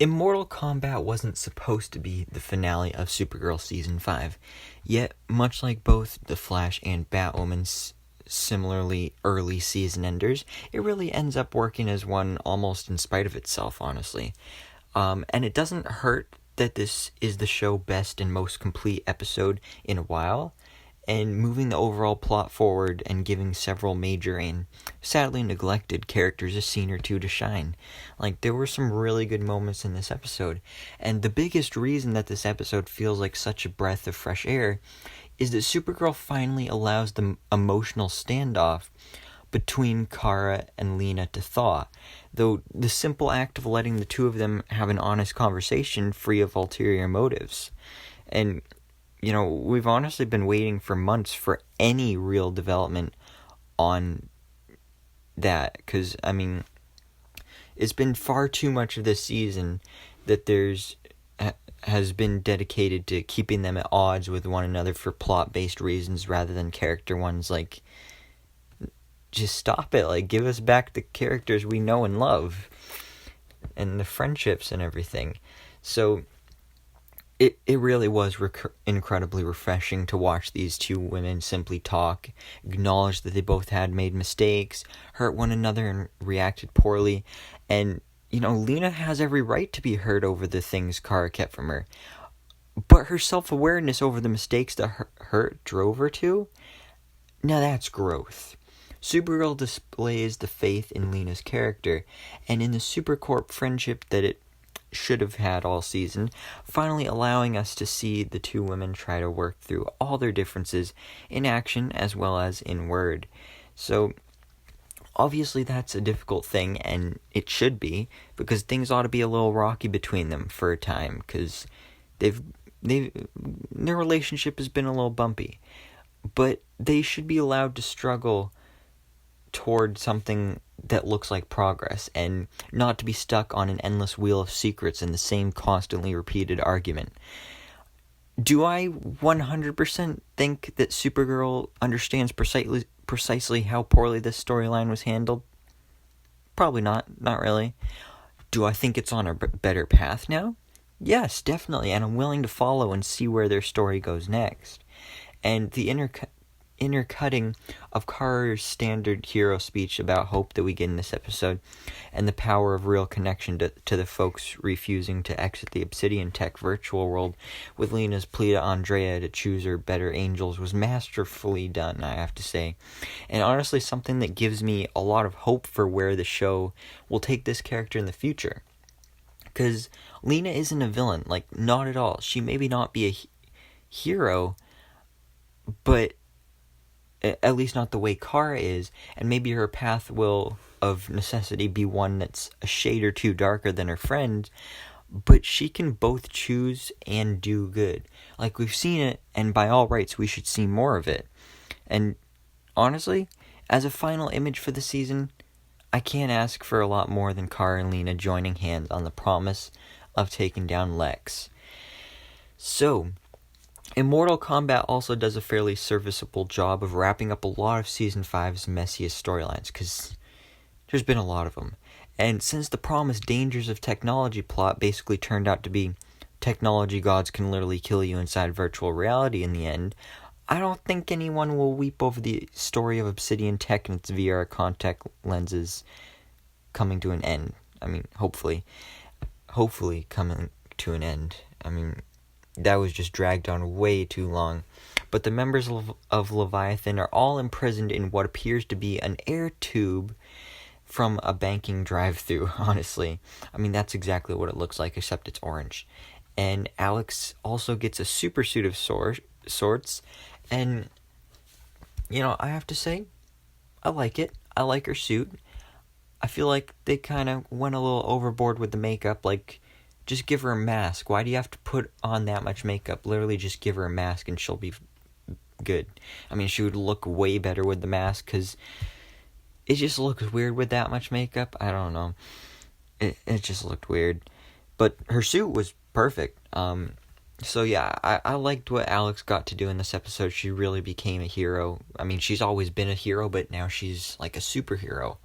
Immortal Kombat wasn't supposed to be the finale of Supergirl Season 5, yet, much like both The Flash and Batwoman's similarly early season enders, it really ends up working as one almost in spite of itself, honestly. And it doesn't hurt that this is the show's best and most complete episode in a while, and moving the overall plot forward and giving several major and sadly neglected characters a scene or two to shine. Like, there were some really good moments in this episode, and the biggest reason that this episode feels like such a breath of fresh air is that Supergirl finally allows the emotional standoff between Kara and Lena to thaw, though the simple act of letting the two of them have an honest conversation free of ulterior motives. And we've honestly been waiting for months for any real development on that, because, it's been far too much of this season that has been dedicated to keeping them at odds with one another for plot-based reasons rather than character ones. Like, just stop it. Like, give us back the characters we know and love, and the friendships and everything. So It really was incredibly refreshing to watch these two women simply talk, acknowledge that they both had made mistakes, hurt one another and reacted poorly, and, Lena has every right to be hurt over the things Kara kept from her, but her self-awareness over the mistakes that hurt drove her to, now that's growth. Supergirl displays the faith in Lena's character, and in the Supercorp friendship that it should have had all season, finally allowing us to see the two women try to work through all their differences in action as well as in word. So, obviously that's a difficult thing, and it should be, because things ought to be a little rocky between them for a time, because their relationship has been a little bumpy. But they should be allowed to struggle toward something that looks like progress, and not to be stuck on an endless wheel of secrets and the same constantly repeated argument. Do I 100% think that Supergirl understands precisely how poorly this storyline was handled? Probably not really. Do I think it's on a better path now? Yes, definitely, and I'm willing to follow and see where their story goes next. And the intercutting of Kara's standard hero speech about hope that we get in this episode, and the power of real connection to the folks refusing to exit the Obsidian Tech virtual world, with Lena's plea to Andrea to choose her better angels, was masterfully done, I have to say. And honestly, something that gives me a lot of hope for where the show will take this character in the future. Because Lena isn't a villain, like, not at all. She maybe not be a hero, but at least not the way Kara is, and maybe her path will, of necessity, be one that's a shade or two darker than her friend, but she can both choose and do good. Like, we've seen it, and by all rights, we should see more of it. And honestly, as a final image for the season, I can't ask for a lot more than Kara and Lena joining hands on the promise of taking down Lex. So, Immortal Kombat also does a fairly serviceable job of wrapping up a lot of Season 5's messiest storylines, because there's been a lot of them. And since the promised dangers of technology plot basically turned out to be technology gods can literally kill you inside virtual reality in the end, I don't think anyone will weep over the story of Obsidian Tech and its VR contact lenses coming to an end. Hopefully coming to an end. That was just dragged on way too long. But the members of Leviathan are all imprisoned in what appears to be an air tube from a banking drive-thru, honestly. That's exactly what it looks like, except it's orange. And Alex also gets a super suit of sorts. And, I have to say, I like it. I like her suit. I feel like they kind of went a little overboard with the makeup, like, just give her a mask. Why do you have to put on that much makeup? Literally just give her a mask and she'll be good. She would look way better with the mask, because it just looks weird with that much makeup. I don't know. It just looked weird. But her suit was perfect. So yeah, I liked what Alex got to do in this episode. She really became a hero. She's always been a hero, but now she's like a superhero.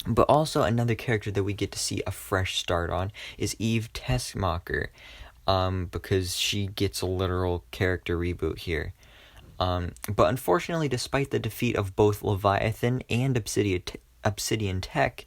But also another character that we get to see a fresh start on is Eve Tessmacher, because she gets a literal character reboot here. But unfortunately, despite the defeat of both Leviathan and Obsidian Tech,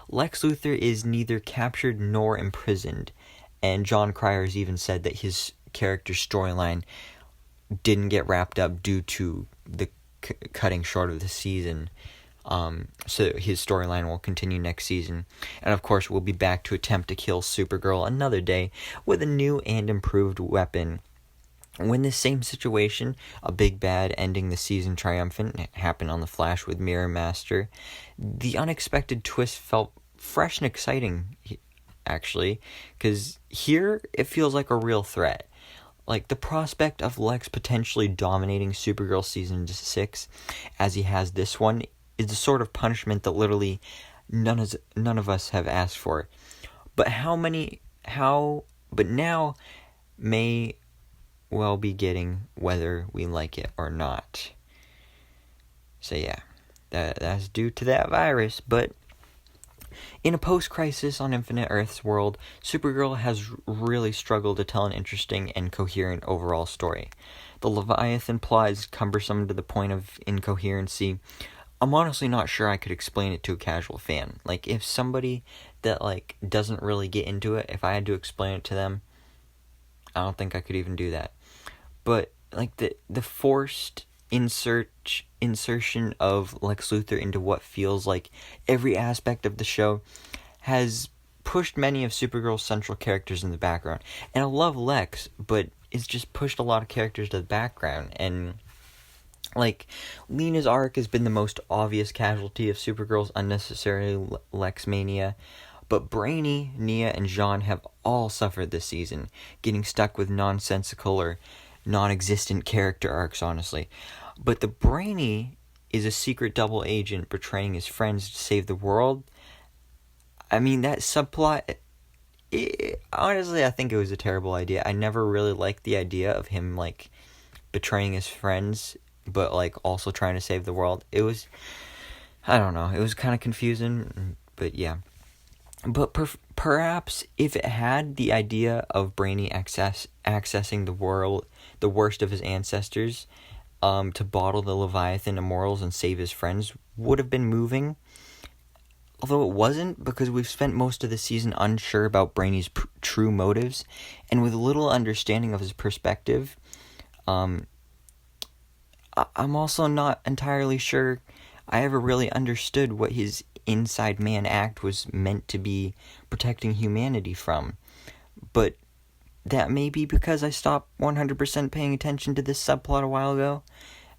Lex Luthor is neither captured nor imprisoned. And John Cryer has even said that his character's storyline didn't get wrapped up due to the cutting short of the season. So his storyline will continue next season. And of course, we'll be back to attempt to kill Supergirl another day with a new and improved weapon. When this same situation, a big bad ending the season triumphant, happened on The Flash with Mirror Master, the unexpected twist felt fresh and exciting, actually, because here it feels like a real threat. Like, the prospect of Lex potentially dominating Supergirl Season 6, as he has this one, is the sort of punishment that literally none of us have asked for. But but now may well be getting, whether we like it or not. So yeah, that's due to that virus. But in a post-crisis on Infinite Earth's world, Supergirl has really struggled to tell an interesting and coherent overall story. The Leviathan plot is cumbersome to the point of incoherency. I'm honestly not sure I could explain it to a casual fan. Like, if somebody that, like, doesn't really get into it, if I had to explain it to them, I don't think I could even do that. But, like, the forced insertion of Lex Luthor into what feels like every aspect of the show has pushed many of Supergirl's central characters in the background. And I love Lex, but it's just pushed a lot of characters to the background. And, like, Lena's arc has been the most obvious casualty of Supergirl's unnecessary Lex mania. But Brainy, Nia, and Jean have all suffered this season, getting stuck with nonsensical or non-existent character arcs, honestly. But the Brainy is a secret double agent betraying his friends to save the world. I mean, that subplot, honestly, I think it was a terrible idea. I never really liked the idea of him, like, betraying his friends, but, like, also trying to save the world. It was, I don't know, it was kind of confusing, but yeah. But perhaps if it had the idea of Brainy accessing the worst of his ancestors, to bottle the Leviathan Immortals and save his friends, would have been moving. Although it wasn't, because we've spent most of the season unsure about Brainy's true motives, and with little understanding of his perspective. I'm also not entirely sure I ever really understood what his inside man act was meant to be protecting humanity from. But that may be because I stopped 100% paying attention to this subplot a while ago.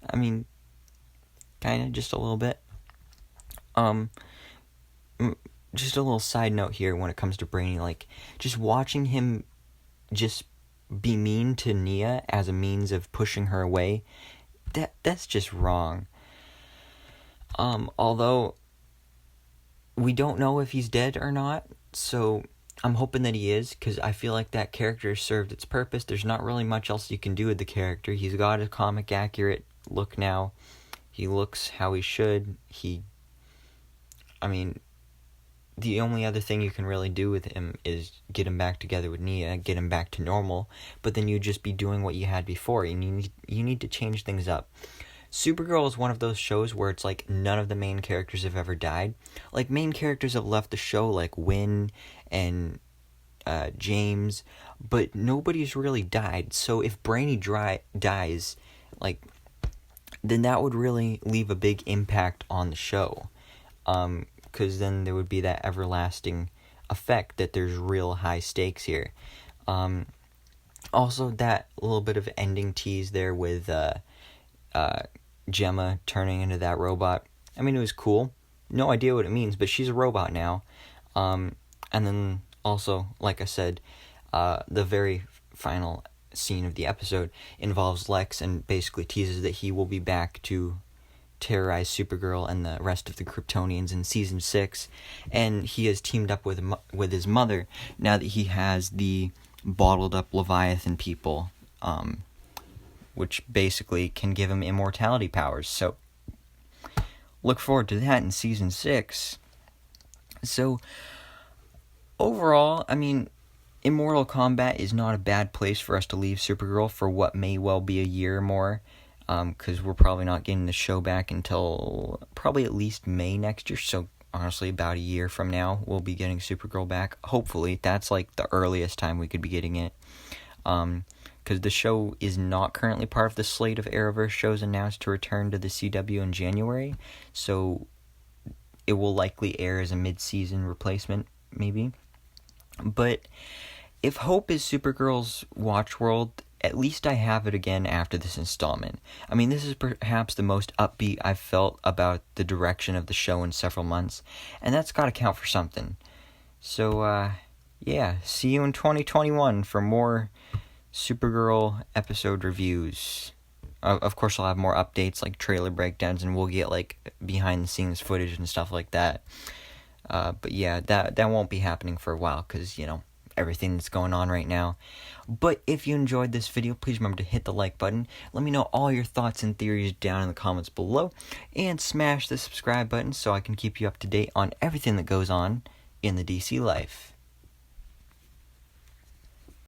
I mean, kinda, just a little bit. Just a little side note here when it comes to Brainy, like, just watching him just be mean to Nia as a means of pushing her away, that's just wrong. Although we don't know if he's dead or not, so I'm hoping that he is, because I feel like that character served its purpose. There's not really much else you can do with the character. He's got a comic accurate look now. He looks how he should. The only other thing you can really do with him is get him back together with Nia, get him back to normal, but then you'd just be doing what you had before, and you need to change things up. Supergirl is one of those shows where it's like none of the main characters have ever died. Like, main characters have left the show, like Wynn and James, but nobody's really died. So if Brainy dies, like, then that would really leave a big impact on the show. Because then there would be that everlasting effect that there's real high stakes here. Also, that little bit of ending tease there with Gemma turning into that robot. I mean, it was cool. No idea what it means, but she's a robot now. And then also, like I said, the very final scene of the episode involves Lex and basically teases that he will be back to terrorize Supergirl and the rest of the Kryptonians in Season 6. And he has teamed up with his mother now that he has the bottled up Leviathan people, which basically can give him immortality powers. So look forward to that in Season 6. So, overall, I mean, Immortal Kombat is not a bad place for us to leave Supergirl for what may well be a year or more, because we're probably not getting the show back until probably at least May next year, so honestly about a year from now we'll be getting Supergirl back. Hopefully, that's like the earliest time we could be getting it, because the show is not currently part of the slate of Arrowverse shows announced to return to the CW in January, so it will likely air as a mid-season replacement, maybe. But if hope is Supergirl's Watchworld, at least I have it again after this installment. I mean, this is perhaps the most upbeat I've felt about the direction of the show in several months, and that's got to count for something. So, yeah, see you in 2021 for more Supergirl episode reviews. Of course, I'll have more updates, like trailer breakdowns, and we'll get, like, behind-the-scenes footage and stuff like that. But yeah, that won't be happening for a while, because, you know, everything that's going on right now. But if you enjoyed this video, please remember to hit the like button. Let me know all your thoughts and theories down in the comments below. And smash the subscribe button so I can keep you up to date on everything that goes on in the DC life.